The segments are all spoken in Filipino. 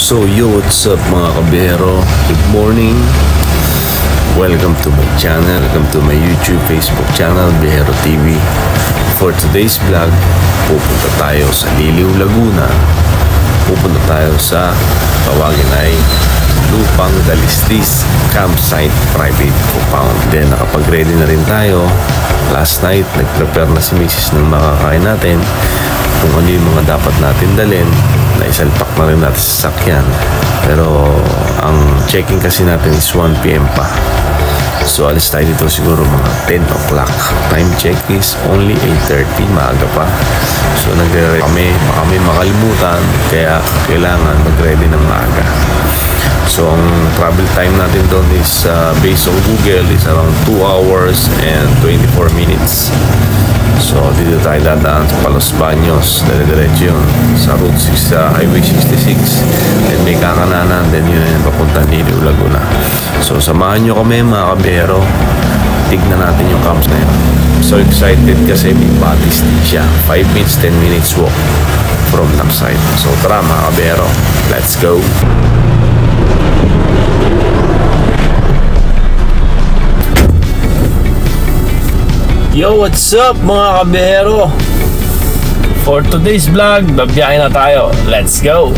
So yo, what's up mga kabihero? Good morning. Welcome to my channel. Welcome to my YouTube, Facebook channel, Bihero TV. For today's vlog, pupunta tayo sa Liliw, Laguna. Pupunta tayo sa tawagin ay Lupang Dalistis Campsite Private Compound. Then nakapag-ready na rin tayo. Last night, nag-prepare na si Mrs. ng makakain natin. Kung ano yung mga dapat natin dalhin, naisalpak na rin natin sa sakyan. Pero ang checking kasi natin is 1 PM pa. So alis tayo dito siguro mga 10 o'clock. Time check is only 8:30, maaga pa. So nagre-ready kami, baka may makalimutan, kaya kailangan mag-ready ng maaga. So ang travel time natin doon is based on Google is around 2 hours and 24 minutes. So dito tayo dadaan sa Palos Baños, dire-diretso yun sa Route 6, Highway 66, and may kakananan, then yun yung papunta Liliw, Laguna. So samahan nyo kami mga kabihero, tignan natin yung camps na yun. So excited kasi may batis din siya, 5 minutes, 10 minutes walk from campsite. So tara mga kabihero, let's go. Yo, what's up mga kabihero? For today's vlog, babiyahin na tayo. Let's go!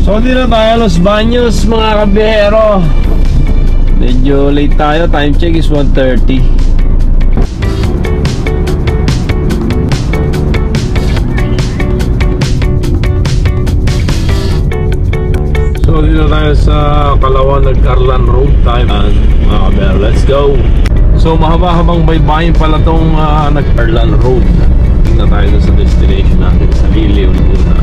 So dito tayo Los Baños mga kabihero. Medyo late tayo, time check is 1:30. So dito tayo sa Kalawan Nag-Arlan Road tayo mga kabihero, let's go. So mahaba-habang baybayin pala tong Nag-Arlan Road. Tingnan tayo sa destination natin sa Liliw, Laguna.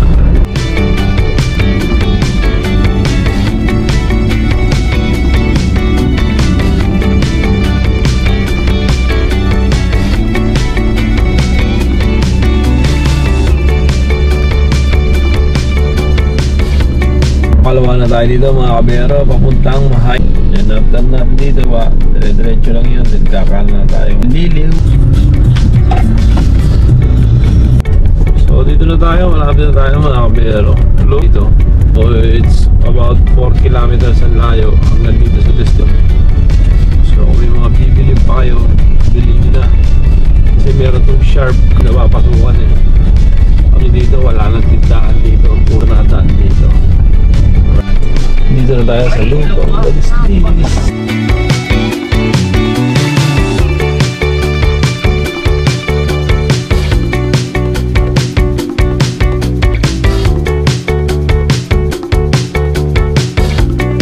Palawa na tayo dito mga kabihero, papuntang Mahay. Yan, after natin dito ba, dire-diretso lang yun, then kakanan na tayo Liliw. So dito na tayo, malapit na tayo mga kabihero. Dito, so it's about 4 kilometers ang layo hanggang dito sa destination. So kung may mga bibili pa kayo, bilhin nyo na, kasi meron itong sharp na papasukan eh. Kami dito, wala nang tindahan dito, puro nataan dito. Dito na tayo sa Lupang Dalistis.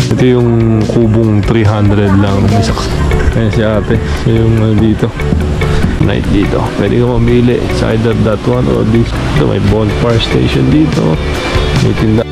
Ito yung kubong 300 lang. Ayan si ate. Yung dito. Night dito. Pwede ka mamili. It's either that one or this. Ito may bonfire station dito. May tindahan.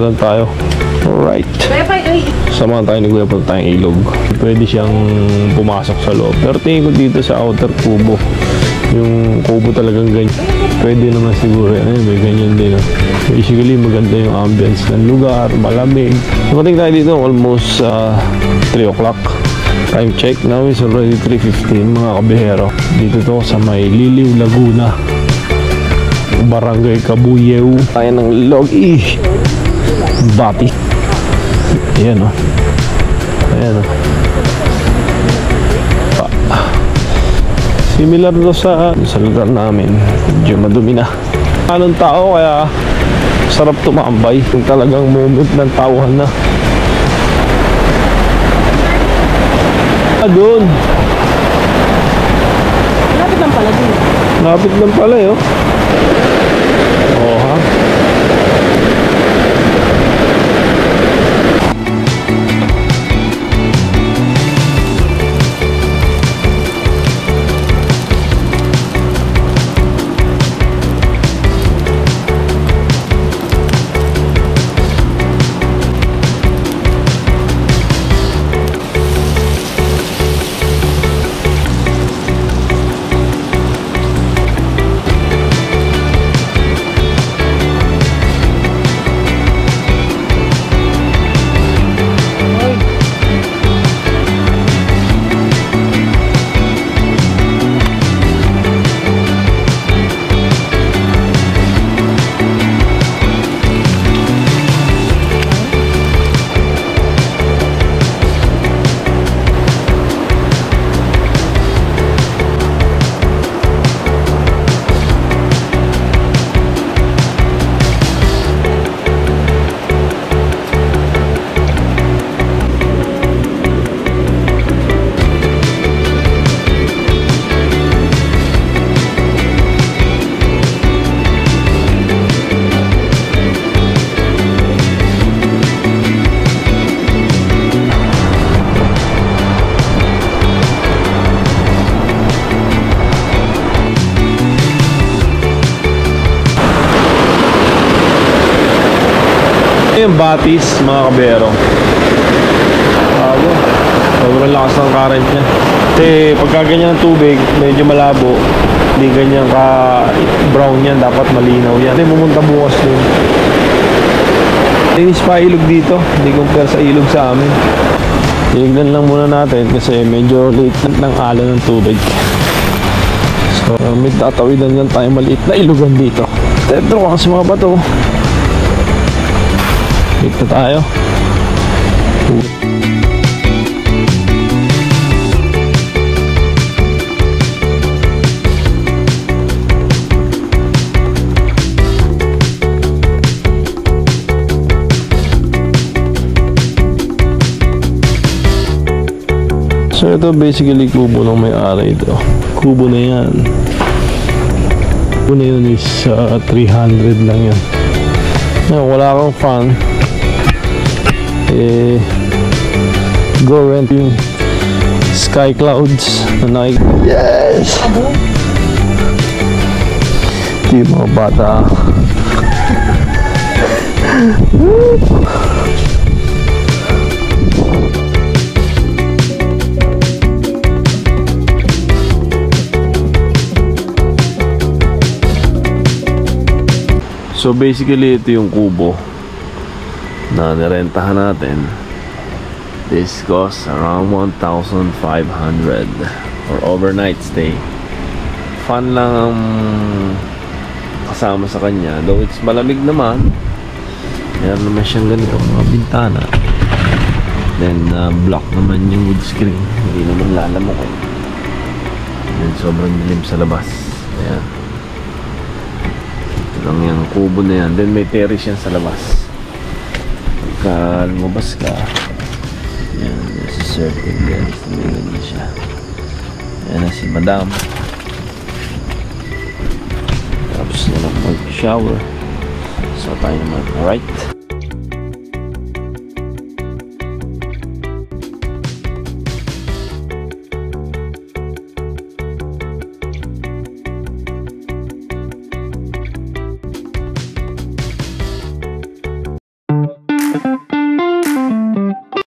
lang tayo. Alright. Samahan tayo ni Kuya, punta tayong ilog. Pwede siyang pumasok sa loob. Pero tingin ko dito sa outer kubo, yung kubo talagang ganyan. Pwede naman siguro. Ayun, may ganyan din. Basically, maganda yung ambience ng lugar, malamig. Nakating tayo dito almost 3 o'clock. Time check now is already 3:15 mga kabihero. Dito to sa may Liliw, Laguna, Barangay Kabuyew. Tayo ng Logi Bati. Ayan o. Ayan o. Similar do sa lugar namin. Medyo madumi na. Anong tao kaya sarap tumambay. Yung talagang moment ng tauhan na. Doon. Lapit lang pala dun. Lapit lang pala eh, oh. Oo, ha? Yung batis, mga kabero. Sobrang lakas ng current niya. Kasi pagka ganyan ang tubig, medyo malabo. Hindi ganyan ka brown yan, dapat malinaw yan. Hindi pumunta bukas dun. Linis pa ilog dito, hindi compare sa ilog sa amin. Tignan lang muna natin kasi medyo late ng alon ng tubig. So may tatawidan lang tayo maliit na ilogan dito. Tetro kasi mga bato. Dito tayo. So ito basically kubo ng may-ari ito. Kubo na yan. Kubo na yun is 300 lang yan. Wala kang fan. Go rent yung sky clouds na yes! Ito yung mga bata. So basically ito yung kubo na nirentahan natin. This costs around 1,500 for overnight stay. Fun lang ang kasama sa kanya, though it's malamig naman. Meron naman siyang ganito mga bintana. Then block naman yung wood screen, hindi naman lalamok. Then sobrang dilim sa labas. Ayan, ito lang yung kubo na yan. Then may terrace yan sa labas. Pagka lumabas ka, yan, there's a circle there. Ganyan siya. Yan na si Madam. Tapos na lang mag-shower. So tayo naman right.